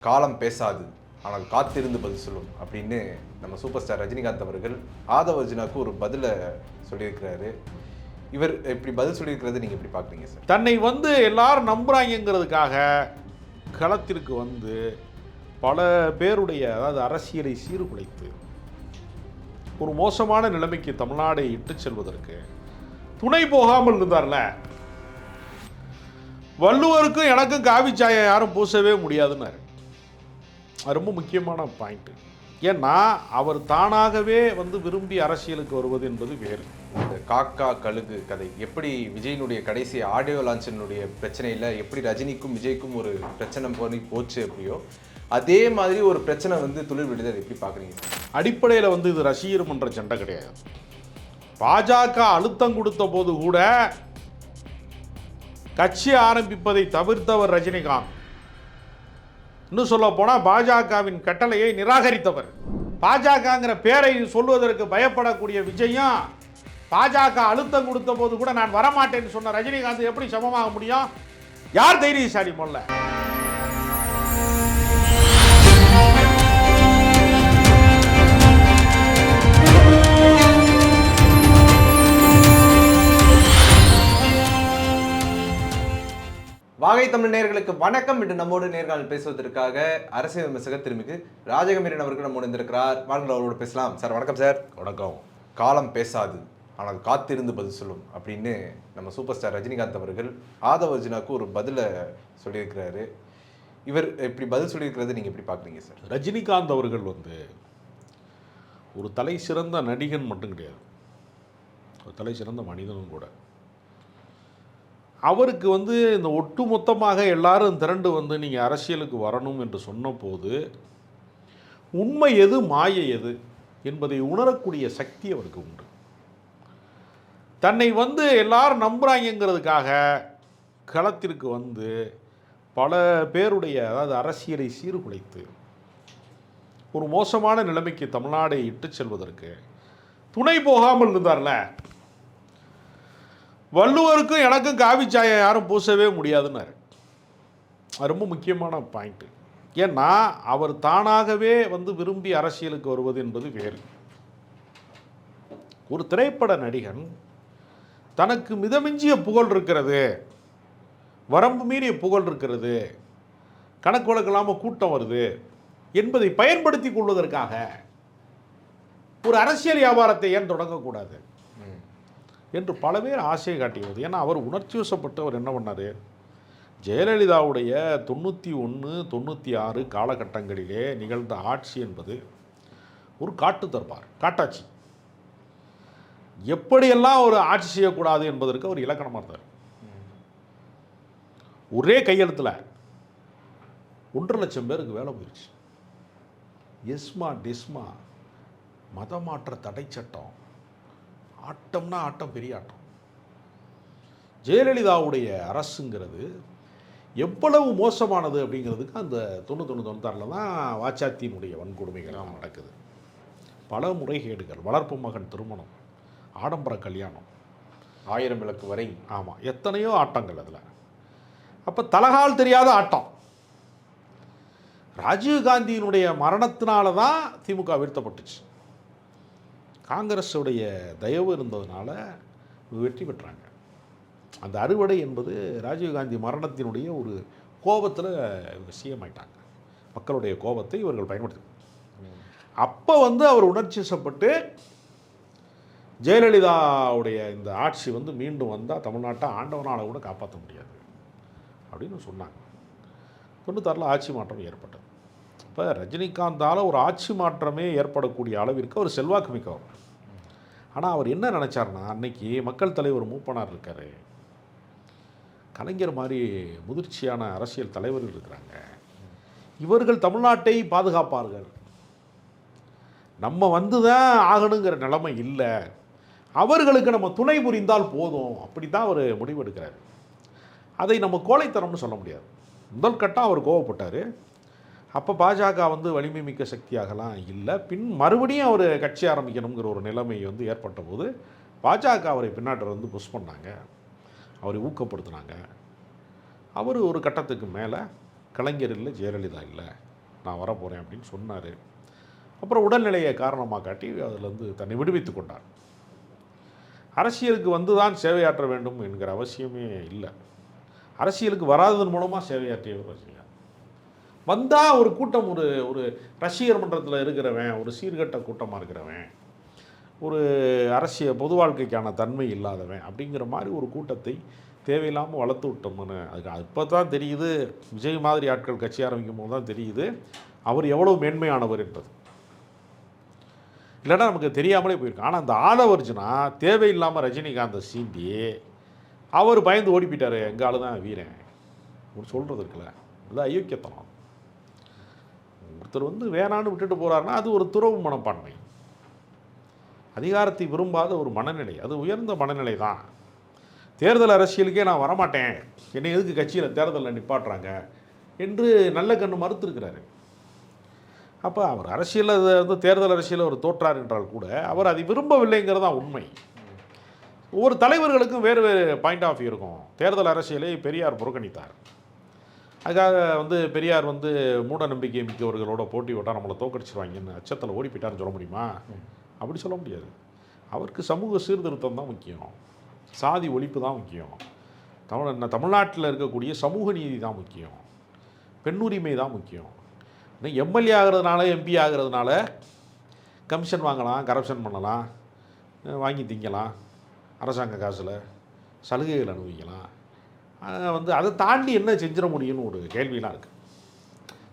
காலம் பேசாது ஆனால் காத்திருந்து பதில் சொல்லும் அப்படின்னு நம்ம சூப்பர் ஸ்டார் ரஜினிகாந்த் அவர்கள் ஆதவ அர்ஜுனாவுக்கு ஒரு பதிலை சொல்லியிருக்கிறாரு. இவர் இப்படி பதில் சொல்லியிருக்கிறது நீங்கள் எப்படி பார்க்குறீங்க சார்? தன்னை எல்லாரும் நம்புறாங்கிறதுக்காக களத்திற்கு பல பேருடைய அதாவது அரசியலை சீர்குலைத்து ஒரு மோசமான நிலைமைக்கு தமிழ்நாடை இட்டு செல்வதற்கு துணை போகாமல் இருந்தார்ல. வள்ளுவருக்கும் எனக்கும் காவிச்சாயம் யாரும் பூசவே முடியாதுன்னாரு. அது ரொம்ப முக்கியமான பாயிண்ட்டு. ஏன்னா அவர் தானாகவே விரும்பி அரசியலுக்கு வருவது என்பது வேறு. இந்த காக்கா கழுகு கதை எப்படி விஜயினுடைய கடைசி ஆடியோ லான்ச்சினுடைய பிரச்சனையில் எப்படி ரஜினிக்கும் விஜய்க்கும் ஒரு பிரச்சனை போச்சு எப்படியோ அதே மாதிரி ஒரு பிரச்சனை துளிர் விடுது. அதை எப்படி பார்க்குறீங்க? அடிப்படையில் இது ரசிகர் மன்ற சண்டை கிடையாது. பாஜக அழுத்தம் கொடுத்த போது கூட கட்சி ஆரம்பிப்பதை தவிர்த்தவர் ரஜினிகாந்த். இன்னும் சொல்ல போனால் பாஜகவின் கட்டளையை நிராகரித்தவர். பாஜகங்கிற பேரை சொல்வதற்கு பயப்படக்கூடிய விஜயும் பாஜக அழுத்தம் கொடுத்த போது கூட நான் வரமாட்டேன்னு சொன்ன ரஜினிகாந்த் எப்படி சமமாக முடியும்? யார் தைரியசாலி? முதல்ல வாகை தமிழ் நேயர்களுக்கு வணக்கம். இன்று நம்மோடு நேர்காணல் பேசுவதற்காக அரசியல் விமர்சகர் திருமிகு ராஜகம்பீரன் அவர்கள் நம்மோடு இருந்திருக்கிறார். வாருங்கள், அவரோடு பேசலாம். சார் வணக்கம். சார் வணக்கம். காலம் பேசாது ஆனால் காத்திருந்து பதில் சொல்லும் அப்படின்னு நம்ம சூப்பர் ஸ்டார் ரஜினிகாந்த் அவர்கள் ஆதவ அர்ஜுனாவுக்கு ஒரு பதிலை சொல்லியிருக்கிறாரு. இவர் இப்படி பதில் சொல்லியிருக்கிறது நீங்கள் எப்படி பார்க்குறீங்க சார்? ரஜினிகாந்த் அவர்கள் ஒரு தலை சிறந்த நடிகன் மட்டும் கிடையாது, ஒரு தலை சிறந்த மனிதனும் கூட. அவருக்கு இந்த ஒட்டு மொத்தமாக எல்லாரும் திரண்டு நீங்கள் அரசியலுக்கு வரணும் என்று சொன்னபோது உண்மை எது மாயை எது என்பதை உணரக்கூடிய சக்தி அவருக்கு உண்டு. தன்னை எல்லாரும் நம்புறாங்கிறதுக்காக களத்திற்கு பல பேருடைய அதாவது அரசியலை சீர்குலைத்து ஒரு மோசமான நிலைமைக்கு தமிழ்நாடை இட்டு செல்வதற்கு துணை போகாமல் இருந்தார்ல. வள்ளுவருக்கும் எனக்கும் காவிச்சாயம் யாரும் பூசவே முடியாதுன்னாரு. அது ரொம்ப முக்கியமான பாயிண்ட்டு. ஏன்னா அவர் தானாகவே விரும்பி அரசியலுக்கு வருவது என்பது வேறு. ஒரு திரைப்பட நடிகன் தனக்கு மிதமிஞ்சிய புகழ் இருக்கிறது, வரம்பு மீறிய புகழ் இருக்கிறது, கணக்கு வழக்கு இல்லாமல் கூட்டம் வருது என்பதை பயன்படுத்தி கொள்வதற்காக ஒரு அரசியல் வியாபாரத்தை ஏன் தொடங்கக்கூடாது என்று பல பேர் ஆசையை காட்டியது. ஏன்னா அவர் உணர்ச்சி வசப்பட்டு அவர் என்ன பண்ணார், ஜெயலலிதாவுடைய 91, 96 காலகட்டங்களிலே நிகழ்ந்த ஆட்சி என்பது ஒரு காட்டு தர்பார், காட்டாட்சி. எப்படியெல்லாம் ஒரு ஆட்சி செய்யக்கூடாது என்பதற்கு அவர் இலக்கணமாக இருந்தார். ஒரே கையெழுத்தில் 1.5 லட்சம் பேருக்கு வேலை போயிடுச்சு. எஸ்மா டெஸ்மா, மதமாற்ற தடை சட்டம், ஆட்டம்னா ஆட்டம், பெரிய ஆட்டம். ஜெயலலிதாவுடைய அரசுங்கிறது எவ்வளவு மோசமானது அப்படிங்கிறதுக்கு அந்த 90-96 தான் வாச்சாத்தியினுடைய வன்கொடுமைகள்லாம் நடக்குது. பல முறைகேடுகள், வளர்ப்பு மகன் திருமணம், ஆடம்பர கல்யாணம், 1000 விளக்கு வரை, ஆமாம், எத்தனையோ ஆட்டங்கள் அதில். அப்போ தலகால் தெரியாத ஆட்டம். ராஜீவ்காந்தியினுடைய மரணத்தினால தான் திமுக வீழ்த்தப்பட்டுச்சு. காங்கிரஸுடைய தயவு இருந்ததுனால வெற்றி பெற்றாங்க. அந்த அறுவடை என்பது ராஜீவ்காந்தி மரணத்தினுடைய ஒரு கோபத்தில் இவங்க சிஎமாயிட்டாங்க. மக்களுடைய கோபத்தை இவர்கள் பயன்படுத்தி அப்போ அவர் உணர்ச்சி வசப்பட்டு ஜெயலலிதாவுடைய இந்த ஆட்சி மீண்டும் வந்தால் தமிழ்நாட்டை ஆண்டவனால் கூட காப்பாற்ற முடியாது அப்படின்னு சொன்னாங்க. 96 ஆட்சி மாற்றம் ஏற்பட்டது. இப்போ ரஜினிகாந்தால் ஒரு ஆட்சி மாற்றமே ஏற்படக்கூடிய அளவிற்கு அவர் செல்வாக்கு மிக்கவர். ஆனால் அவர் என்ன நினச்சார்னா, அன்னைக்கு மக்கள் தலைவர் மூப்பனார் இருக்கார், கலைஞர் மாதிரி முதிர்ச்சியான அரசியல் தலைவர்கள் இருக்கிறாங்க, இவர்கள் தமிழ்நாட்டை பாதுகாப்பார்கள், நம்ம தான் ஆகணுங்கிற நிலைமை இல்லை, அவர்களுக்கு நம்ம துணை புரிந்தால் போதும், அப்படி தான் அவர் முடிவெடுக்கிறார். அதை நம்ம கோழைத்தனம்னு சொல்ல முடியாது. முதல் கட்டம் அவர் கோவப்பட்டார். அப்போ பாஜக வலிமை மிக்க சக்தியாகலாம் இல்லை, பின் மறுபடியும் அவர் கட்சி ஆரம்பிக்கணுங்கிற ஒரு நிலைமை ஏற்பட்ட போது பாஜக அவரை பின்னாட்டு புஷ் பண்ணாங்க, அவரை ஊக்கப்படுத்தினாங்க. அவர் ஒரு கட்டத்துக்கு மேலே கலைஞர் இல்லை, ஜெயலலிதா இல்லை, நான் வரப்போகிறேன் அப்படின்னு சொன்னார். அப்புறம் உடல்நிலையை காரணமாக காட்டி அதிலிருந்து தன்னை விடுவித்து கொண்டார். அரசியலுக்கு வந்து தான் சேவையாற்ற வேண்டும் என்கிற அவசியமே இல்லை. அரசியலுக்கு வராததன் மூலமாக சேவையாற்றியவர் ரஜினிகாந்த். வந்தால் ஒரு கூட்டம், ஒரு ஒரு ரசிகர் மன்றத்தில் இருக்கிறவன், ஒரு சீர்கட்ட கூட்டமாக இருக்கிறவன், ஒரு அரசியல் பொது வாழ்க்கைக்கான தன்மை இல்லாதவன் அப்படிங்கிற மாதிரி ஒரு கூட்டத்தை தேவையில்லாமல் வளர்த்து விட்டோம்னு அதுக்கு இப்போ தான் தெரியுது. விஜய் மாதிரி ஆட்கள் கட்சி ஆரம்பிக்கும் போது தான் தெரியுது அவர் எவ்வளோ மேன்மையானவர் என்பது. இல்லைன்னா நமக்கு தெரியாமலே போயிருக்கு. ஆனால் அந்த ஆதவர்ஜுனா தேவையில்லாமல் ரஜினிகாந்தை சீண்டி அவர் பயந்து ஓடி போயிட்டார். எங்கள் ஆளு தான் வீரன் ஒரு சொல்கிறது இருக்குல்ல, அது அயோக்கியத்தனம். ஒருத்தர் வந்து வேணான்னு விட்டுட்டு போகிறாருன்னா அது ஒரு துறவு மனப்பான்மை, அதிகாரத்தை விரும்பாத ஒரு மனநிலை. அது உயர்ந்த மனநிலை தான். தேர்தல் அரசியலுக்கே நான் வரமாட்டேன், என்னை எதுக்கு கட்சியில் தேர்தலில் நிப்பாட்டுறாங்க என்று நல்ல கண்ணு மறுத்துருக்கிறாரு. அப்போ அவர் அரசியலில் வந்து தேர்தல் அரசியலில் அவர் தோற்றார் என்றால் கூட அவர் அதை விரும்பவில்லைங்கிறது தான் உண்மை. ஒவ்வொரு தலைவர்களுக்கும் வேறு வேறு பாயிண்ட் ஆஃப் வியூ இருக்கும். தேர்தல் அரசியலை பெரியார் புறக்கணித்தார். அதுக்காக வந்து பெரியார் வந்து மூட நம்பிக்கை மிக்கவர்களோட போட்டி விட்டால் நம்மளை தோக்கடிச்சிருவாங்கன்னு அச்சத்தில் ஓடி போயிட்டார்னு சொல்ல முடியுமா? அப்படி சொல்ல முடியாது. அவருக்கு சமூக சீர்திருத்தம் தான் முக்கியம், சாதி ஒழிப்பு தான் முக்கியம், தமிழ்நாட்டில் இருக்கக்கூடிய சமூக நீதி தான் முக்கியம், பெண்ணுரிமை தான் முக்கியம். எம்எல்ஏ ஆகிறதுனால எம்பி ஆகிறதுனால கமிஷன் வாங்கலாம், கரப்ஷன் பண்ணலாம், வாங்கி திங்கலாம், அரசாங்க காசில் சலுகைகள் அனுபவிக்கலாம். வந்து அதை தாண்டி என்ன செஞ்சிட முடியும்னு ஒரு கேள்வியெலாம் இருக்குது.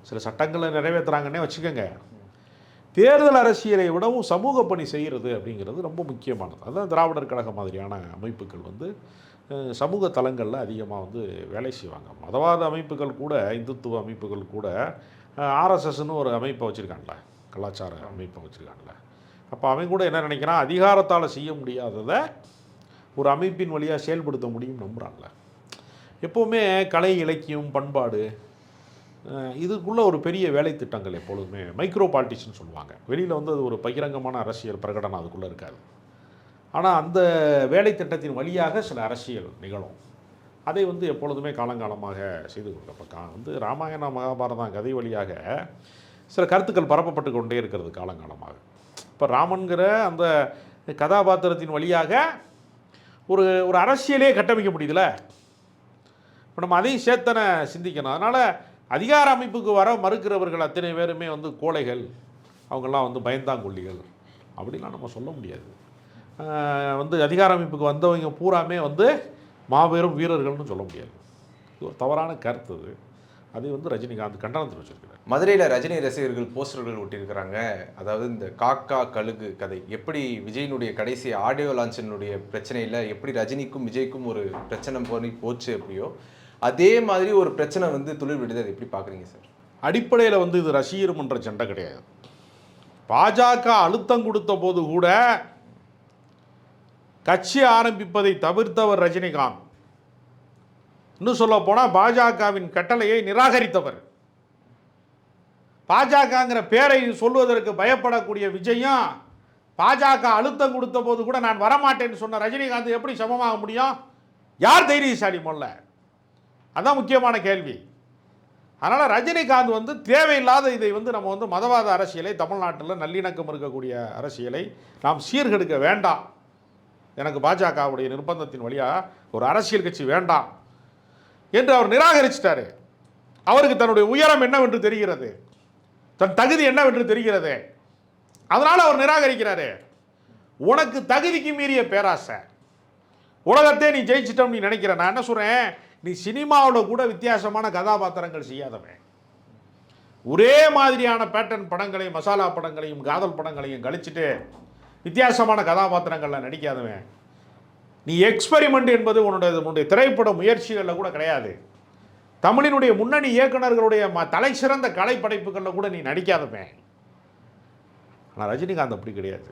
சில சட்டங்களை நிறைவேற்றுறாங்கன்னே வச்சுக்கோங்க. தேர்தல் அரசியலை விடவும் சமூக பணி செய்கிறது அப்படிங்கிறது ரொம்ப முக்கியமானது. அதுதான் திராவிடர் கழகம் மாதிரியான அமைப்புகள் வந்து சமூக தளங்களில் அதிகமாக வந்து வேலை செய்வாங்க. மதவாத அமைப்புகள் கூட, இந்துத்துவ அமைப்புகள் கூட ஆர்எஸ்எஸ்ன்னு ஒரு அமைப்பை வச்சுருக்காங்கள, கலாச்சார அமைப்பை வச்சுருக்காங்கள. அப்போ அவன் கூட என்ன நினைக்கிறான், அதிகாரத்தால் செய்ய முடியாததை ஒரு அமைப்பின் வழியாக செயல்படுத்த முடியும் நம்புகிறாங்கள. எப்போவுமே கலை, இலக்கியம், பண்பாடு இதுக்குள்ளே ஒரு பெரிய வேலை திட்டங்கள் எப்பொழுதுமே மைக்ரோ பாலிட்டிக்ஸ்னு சொல்லுவாங்க. வெளியில் வந்து அது ஒரு பகிரங்கமான அரசியல் பிரகடனம் அதுக்குள்ளே இருக்காது. ஆனால் அந்த வேலை திட்டத்தின் வழியாக சில அரசியல் நிகழும். அதை வந்து எப்பொழுதுமே காலங்காலமாக செய்து கொடுக்கப்ப வந்து ராமாயண மகாபாரதம் கதை வழியாக சில கருத்துக்கள் பரப்பப்பட்டு கொண்டே இருக்கிறது காலங்காலமாக. இப்போ ராமன்கிற அந்த கதாபாத்திரத்தின் வழியாக ஒரு ஒரு அரசியலே கட்டமைக்க முடியுதுல. இப்போ நம்ம அதையும் சேர்த்தனை சிந்திக்கணும். அதனால் அதிகார அமைப்புக்கு வர மறுக்கிறவர்கள் அத்தனை பேருமே வந்து கோழைகள், அவங்கெல்லாம் வந்து பயந்தாங்கொல்லிகள் அப்படிலாம் நம்ம சொல்ல முடியாது. வந்து அதிகார அமைப்புக்கு வந்தவங்க பூராமே வந்து மாபெரும் வீரர்கள்னு சொல்ல முடியாது. இது ஒரு தவறான கருத்து. அது வந்து ரஜினிகாந்த் கண்டனத்தில் வச்சுருக்கிறார். மதுரையில் ரஜினி ரசிகர்கள் போஸ்டர்கள் ஒட்டியிருக்கிறாங்க. அதாவது இந்த காக்கா கழுகு கதை எப்படி விஜயினுடைய கடைசி ஆடியோ லான்ச்சினுடைய பிரச்சனையில் எப்படி ரஜினிக்கும் விஜய்க்கும் ஒரு பிரச்சனை போச்சு எப்படியோ அதே மாதிரி ஒரு பிரச்சனை வந்து துளிர் விடுது. அதை எப்படி பார்க்குறீங்க சார்? அடிப்படையில் வந்து இது ரசிகர் மன்ற சண்டை கிடையாது. பாஜக அழுத்தம் கொடுத்த போது கூட கட்சி ஆரம்பிப்பதை தவிர்த்தவர் ரஜினிகாந்த். இன்னும் சொல்ல போனால் பாஜகவின் கட்டளையை நிராகரித்தவர். பாஜகங்கிற பேரை சொல்வதற்கு பயப்படக்கூடிய விஜயும் பாஜக அழுத்தம் கொடுத்த போது கூட நான் வரமாட்டேன்னு சொன்ன ரஜினிகாந்த் எப்படி சமமாக முடியும்? யார் தைரியசாலி? முதல்ல அதான் முக்கியமான கேள்வி. அதனால் ரஜினிகாந்த் வந்து தேவையில்லாத இதை வந்து நம்ம வந்து மதவாத அரசியலை, தமிழ்நாட்டில் நல்லிணக்கம் இருக்கக்கூடிய அரசியலை நாம் சீர்கெடுக்க வேண்டாம். எனக்கு பாஜகவுடைய நிர்பந்தத்தின் வழியாக ஒரு அரசியல் கட்சி வேண்டாம் என்று அவர் நிராகரிச்சிட்டாரு. அவருக்கு தன்னுடைய உயரம் என்னவென்று தெரிகிறது, தன் தகுதி என்னவென்று தெரிகிறது. அதனால் அவர் நிராகரிக்கிறாரு. உனக்கு தகுதிக்கு மீறிய பேராசை, உலகத்தை நீ ஜெயிச்சிட்டோம் நீ நினைக்கிற. நான் என்ன சொல்கிறேன், நீ சினிமாவில் கூட வித்தியாசமான கதாபாத்திரங்கள் செய்யாதவன், ஒரே மாதிரியான பேட்டர்ன் படங்களையும் மசாலா படங்களையும் காதல் படங்களையும் கழிச்சிட்டு வித்தியாசமான கதாபாத்திரங்களில் நடிக்காதவன், நீ எக்ஸ்பெரிமெண்ட் என்பது உன்னுடைய திரைப்பட முயற்சிகளில் கூட கிடையாது. தமிழினுடைய முன்னணி இயக்குநர்களுடைய தலை சிறந்த கலைப்படைப்புகளில் கூட நீ நடிக்காதவன். ஆனால் ரஜினிகாந்த் அப்படி கிடையாது.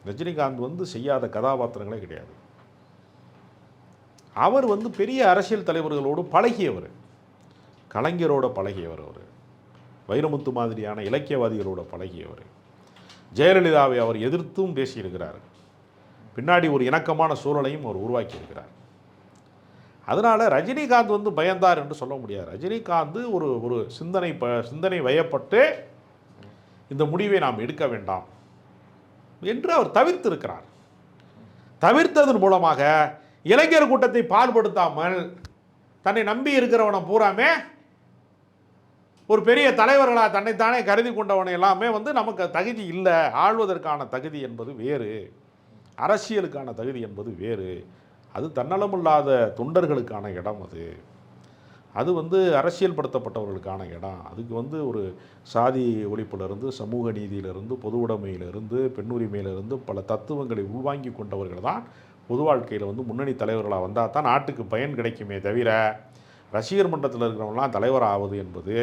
ரஜினிகாந்த் வந்து செய்யாத கதாபாத்திரங்களே கிடையாது. அவர் வந்து பெரிய அரசியல் தலைவர்களோடு பழகியவர், கலைஞரோட பழகியவர், அவர் வைரமுத்து மாதிரியான இலக்கியவாதிகளோட பழகியவர். ஜெயலலிதாவை அவர் எதிர்த்தும் பேசியிருக்கிறார். பின்னாடி ஒரு இணக்கமான சூழலையும் அவர் உருவாக்கி இருக்கிறார். அதனால் ரஜினிகாந்த் வந்து பயந்தார் என்று சொல்ல முடியாது. ரஜினிகாந்த் ஒரு ஒரு சிந்தனை வயப்பட்டு இந்த முடிவை நாம் எடுக்க வேண்டாம் என்று அவர் தவிர்த்திருக்கிறார். தவிர்த்ததன் மூலமாக இளைஞர் கூட்டத்தை பால்படுத்தாமல் தன்னை நம்பி இருக்கிறவனை பூராமே ஒரு பெரிய தலைவர்களாக தன்னைத்தானே கருதி கொண்டவனை எல்லாமே வந்து நமக்கு தகுதி இல்லை, ஆள்வதற்கான தகுதி என்பது வேறு, அரசியலுக்கான தகுதி என்பது வேறு, அது தன்னலமில்லாத தொண்டர்களுக்கான இடம், அது வந்து அரசியல் படுத்தப்பட்டவர்களுக்கான இடம். அதுக்கு வந்து ஒரு சாதி ஒழிப்பிலிருந்து, சமூக நீதியிலிருந்து, பொது உடைமையிலிருந்து, பெண்ணுரிமையிலிருந்து பல தத்துவங்களை உள்வாங்கி கொண்டவர்கள் தான் பொது வாழ்க்கையில் வந்து முன்னணி தலைவர்களாக வந்தால் தான் நாட்டுக்கு பயன் கிடைக்குமே தவிர ரசிகர் மன்றத்தில் இருக்கிறவங்களாம் தலைவர் ஆவது என்பது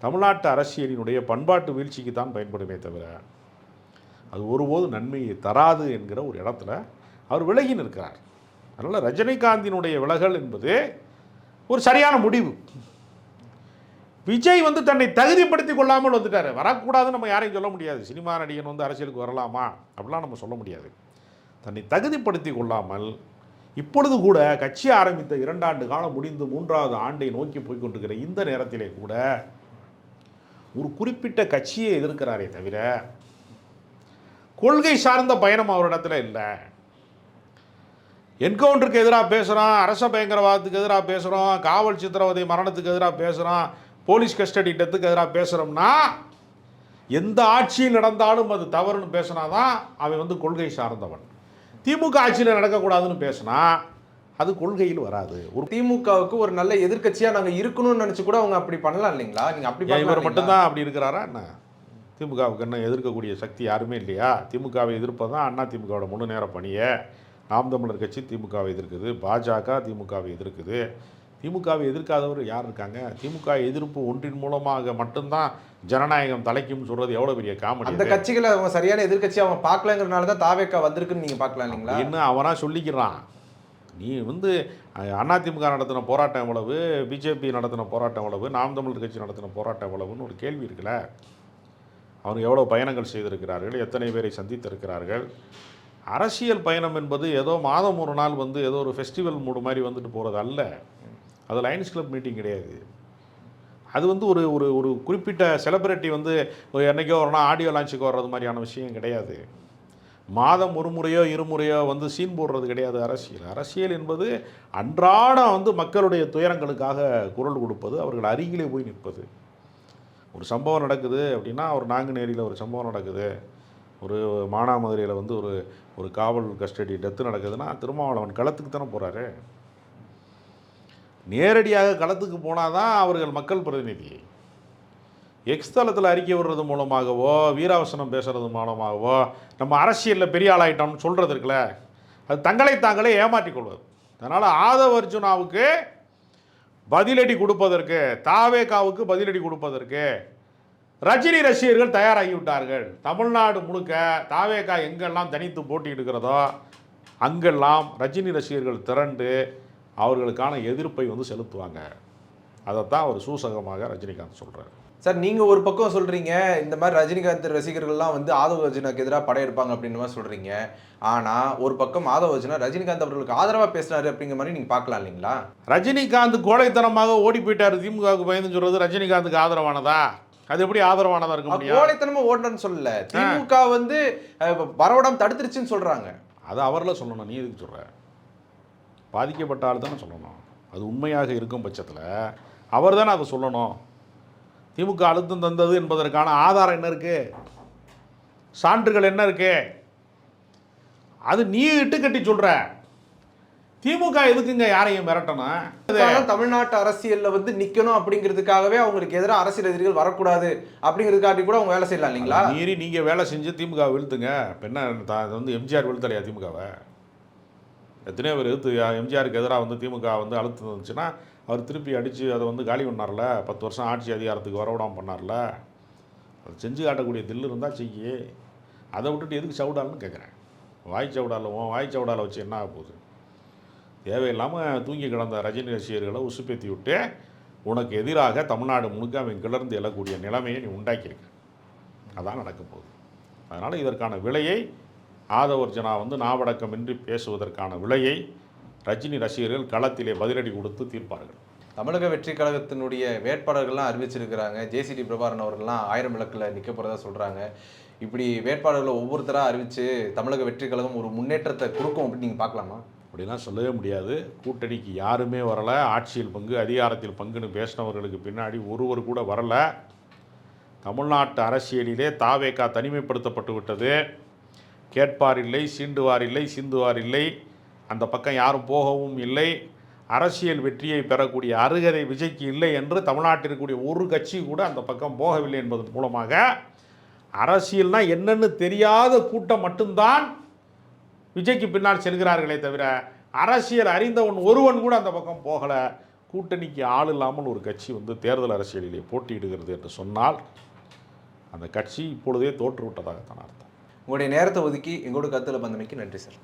தமிழ்நாட்டு அரசியலினுடைய பண்பாட்டு வீழ்ச்சிக்கு தான் பயன்படுமே தவிர அது ஒருபோது நன்மையை தராது என்கிற ஒரு இடத்துல அவர் விலகி நிற்கிறார். அதனால் ரஜினிகாந்தினுடைய விலகல் என்பது ஒரு சரியான முடிவு. விஜய் வந்து தன்னை தகுதிப்படுத்தி கொள்ளாமல் வந்துட்டார். வரக்கூடாதுன்னு நம்ம யாரையும் சொல்ல முடியாது. சினிமா நடிகன் வந்து அரசியலுக்கு வரலாமா அப்படிலாம் நம்ம சொல்ல முடியாது. தன்னை தகுதிப்படுத்தி கொள்ளாமல் இப்பொழுது கூட கட்சி ஆரம்பித்த 2 ஆண்டு காலம் முடிந்து 3வது ஆண்டை நோக்கி போய்கொண்டிருக்கிற இந்த நேரத்திலே கூட ஒரு குறிப்பிட்ட கட்சியை எதிர்க்கிறாரே தவிர கொள்கை சார்ந்த பயணம் அவரிடத்துல இல்லை. என்கவுண்டருக்கு எதிராக பேசுகிறோம், அரச பயங்கரவாதத்துக்கு எதிராக பேசுகிறோம், காவல் சித்திரவதை மரணத்துக்கு எதிராக பேசுகிறோம், போலீஸ் கஸ்டடி டெத்துக்கு எதிராக பேசுகிறோம்னா எந்த ஆட்சியில் நடந்தாலும் அது தவறுன்னு பேசினாதான் அவன் வந்து கொள்கை சார்ந்தவன். திமுக ஆட்சியில் நடக்கக்கூடாதுன்னு பேசினா அது கொள்கையில் வராது. ஒரு திமுகவுக்கு ஒரு நல்ல எதிர்க்கட்சியாக நாங்கள் இருக்கணும்னு நினச்சி கூட அவங்க அப்படி பண்ணலாம் இல்லைங்களா? நீங்கள் அப்படி இவர் மட்டும்தான் அப்படி இருக்கிறாரா என்ன? திமுகவுக்கு என்ன எதிர்க்கக்கூடிய சக்தி யாருமே இல்லையா? திமுகவை எதிர்ப்பதான் அண்ணா திமுகவோட முழு நேர பணியை. நாம் தமிழர் கட்சி திமுகவை எதிர்க்குது, பாஜக திமுகவை எதிர்க்குது. திமுகவை எதிர்க்காதவர் யார் இருக்காங்க? திமுக எதிர்ப்பு ஒன்றின் மூலமாக மட்டும்தான் ஜனநாயகம் தலைக்கும்னு சொல்றது எவ்வளோ பெரிய காமெடி. அந்த கட்சிகளை அவங்க சரியான எதிர்க்கட்சி அவங்க பார்க்கலங்கிறனால தான் தாவேக்கா வந்திருக்குன்னு நீங்கள் பார்க்கலாம் இல்லைங்களா? என்ன அவனா சொல்லிக்கிறான். நீ வந்து அதிமுக நடத்தின போராட்டம் எவ்வளவு, பிஜேபி நடத்தின போராட்டம் எவ்வளவு, நாம் தமிழர் கட்சி நடத்தின போராட்டம் எவ்வளவுன்னு ஒரு கேள்வி இருக்குல்ல. அவங்க எவ்வளோ பயணங்கள் செய்திருக்கிறார்கள், எத்தனை பேரை சந்தித்திருக்கிறார்கள். அரசியல் பயணம் என்பது ஏதோ மாதம் ஒரு நாள் வந்து ஏதோ ஒரு ஃபெஸ்டிவல் மூடு மாதிரி வந்துட்டு போகிறது அல்ல. அது லயன்ஸ் கிளப் மீட்டிங் கிடையாது. அது வந்து ஒரு ஒரு ஒரு குறிப்பிட்ட செலிபிரிட்டி வந்து என்றைக்கோ ஒரு நாள் ஆடியோ லான்ச்சுக்கு வர்றது மாதிரியான விஷயம் கிடையாது. மாதம் ஒரு முறையோ இருமுறையோ வந்து சீன் போடுறது கிடையாது அரசியல். அரசியல் என்பது அன்றாடம் வந்து மக்களுடைய துயரங்களுக்காக குரல் கொடுப்பது, அவர்கள் அருகிலே போய் நிற்பது. ஒரு சம்பவம் நடக்குது அப்படின்னா, ஒரு நாங்குநேரியில் ஒரு சம்பவம் நடக்குது, ஒரு மானாமதுரையில் வந்து ஒரு காவல் கஸ்டடி டெத்து நடக்குதுன்னா திருமாவளவன் களத்துக்கு தானே போகிறாரு. நேரடியாக களத்துக்கு போனால் தான் அவர்கள் மக்கள் பிரதிநிதி. எக்ஸ் தளத்தில் அறிக்கை விடுறது மூலமாகவோ வீராவசனம் பேசுகிறது மூலமாகவோ நம்ம அரசியலில் பெரிய ஆளாயிட்டோம்னு சொல்கிறது இருக்குல்ல, அது தங்களை தாங்களே ஏமாற்றிக்கொள்வது. அதனால் ஆதவ அர்ஜுனாவுக்கு பதிலடி கொடுப்பதற்கு, தாவேகாவுக்கு பதிலடி கொடுப்பதற்கு ரஜினி ரசிகர்கள் தயாராகிவிட்டார்கள். தமிழ்நாடு முழுக்க தாவேகா எங்கெல்லாம் தனித்து போட்டியிடுகிறதோ அங்கெல்லாம் ரஜினி ரசிகர்கள் திரண்டு அவர்களுக்கான எதிர்ப்பை வந்து செலுத்துவாங்க. அதைத்தான் அவர் சூசகமாக ரஜினிகாந்த் சொல்கிறார். சார், நீங்கள் ஒரு பக்கம் சொல்கிறீங்க இந்த மாதிரி ரஜினிகாந்த் ரசிகர்கள்லாம் வந்து ஆதவ அர்ஜுனாக்கு எதிராக படையெடுப்பாங்க அப்படின்ற மாதிரி சொல்கிறீங்க. ஆனால் ஒரு பக்கம் ஆதவ அர்ஜுனா ரஜினிகாந்த் அவர்களுக்கு ஆதரவாக பேசினாரு அப்படிங்கிற மாதிரி நீங்கள் பார்க்கலாம் இல்லைங்களா? ரஜினிகாந்த் கோழைத்தனமாக ஓடி போயிட்டார் திமுகவுக்கு பயந்து சொல்கிறது ரஜினிகாந்துக்கு ஆதரவானதா? அது எப்படி ஆதரவானதாக இருக்க முடியும்? கோழைத்தனமாக ஓடணும்னு சொல்லல, திமுக வந்து வரவிடாம தடுத்துருச்சுன்னு சொல்கிறாங்க. அதை அவரில் சொல்லணும், நீ எதுக்கு சொல்கிற? பாதிக்கப்பட்ட ஆள் தானே சொல்லணும். அது உண்மையாக இருக்கும் பட்சத்தில் அவர் தானே அதை சொல்லணும். திமுக அழுத்தம் தந்தது என்பதற்கான ஆதாரம் என்ன இருக்கு, சான்றுகள் என்ன இருக்கு? அது நீ இட்டு கட்டி சொல்ற. திமுக எதுக்குங்க யாரையும் மிரட்டணும்? தமிழ்நாட்டு அரசியல்ல வந்து நிக்கணும் அப்படிங்கிறதுக்காகவே அவங்களுக்கு எதிராக அரசியல் எதிரிகள் வரக்கூடாது அப்படிங்கிறதுக்காண்டி கூட அவங்க வேலை செய்யலாம் இல்லைங்களா? மீறி நீங்க வேலை செஞ்சு திமுக வீழ்த்துங்க. என்ன வந்து எம்ஜிஆர் வீழ்த்தலையா திமுகவை? எத்தனையோ பேர் எதிர்த்து எம்ஜிஆருக்கு எதிராக வந்து திமுக வந்து அழுத்தம் இருந்துச்சுன்னா அவர் திருப்பி அடித்து அதை வந்து காலி பண்ணார்ல, 10 வருஷம் ஆட்சி அதிகாரத்துக்கு வரவிடாமல் பண்ணார்ல. அது செஞ்சு காட்டக்கூடிய தில்லு இருந்தால் செய்யி. அதை விட்டுட்டு எதுக்கு சவுடால்னு கேட்குறேன். வாய் சவுடால் வச்சு என்ன ஆக போகுது? தேவையில்லாமல் தூங்கி கிடந்த ரஜினி ரசிகர்களை உசுப்பேற்றி விட்டு உனக்கு எதிராக தமிழ்நாடு முழுக்க அவன் கிளர்ந்து எழக்கூடிய நிலைமையை நீ உண்டாக்கியிருக்க. அதான் நடக்க போகுது. அதனால் இதற்கான விலையை ஆதவ அர்ஜுனா வந்து நாவடக்கமின்றி பேசுவதற்கான விலையை ரஜினி ரசிகர்கள் களத்திலே பதிலடி கொடுத்து தீர்ப்பார்கள். தமிழக வெற்றி கழகத்தினுடைய வேட்பாளர்கள்லாம் அறிவிச்சிருக்கிறாங்க. ஜேசிடி பிரபாகரன் அவர்கள்லாம் 1000 விளக்கில் நிற்க போகிறதா சொல்கிறாங்க. இப்படி வேட்பாளர்களை ஒவ்வொருத்தராக அறிவித்து தமிழக வெற்றி கழகம் ஒரு முன்னேற்றத்தை கொடுக்கும் அப்படின்னு நீங்கள் பார்க்கலாமா? அப்படிலாம் சொல்லவே முடியாது. கூட்டணிக்கு யாருமே வரலை. ஆட்சியில் பங்கு, அதிகாரத்தில் பங்குன்னு பேசினவர்களுக்கு பின்னாடி ஒருவர் கூட வரலை. தமிழ்நாட்டு அரசியலிலே தாவேகா தனிமைப்படுத்தப்பட்டு விட்டது. கேட்பார் இல்லை, சீண்டுவார் இல்லை, சிந்துவார் இல்லை. அந்த பக்கம் யாரும் போகவும் இல்லை. அரசியல் வெற்றியை பெறக்கூடிய அருகதை விஜய்க்கு இல்லை என்று தமிழ்நாட்டில் இருக்கக்கூடிய ஒரு கட்சி கூட அந்த பக்கம் போகவில்லை என்பதன் மூலமாக அரசியல்னா என்னன்னு தெரியாத கூட்டம் மட்டும்தான் விஜய்க்கு பின்னால் செல்கிறார்களே தவிர அரசியல் அறிந்தவன் ஒருவன் கூட அந்த பக்கம் போகலை. கூட்டணிக்கு ஆள் இல்லாமல் ஒரு கட்சி தேர்தல் அரசியலிலே போட்டியிடுகிறது என்று சொன்னால் அந்த கட்சி இப்பொழுதே தோற்றுவிட்டதாகத்தான் அர்த்தம். உங்களுடைய நேரத்தை ஒதுக்கி எங்களோட கருத்தில் பந்தமைக்கு நன்றி சார்.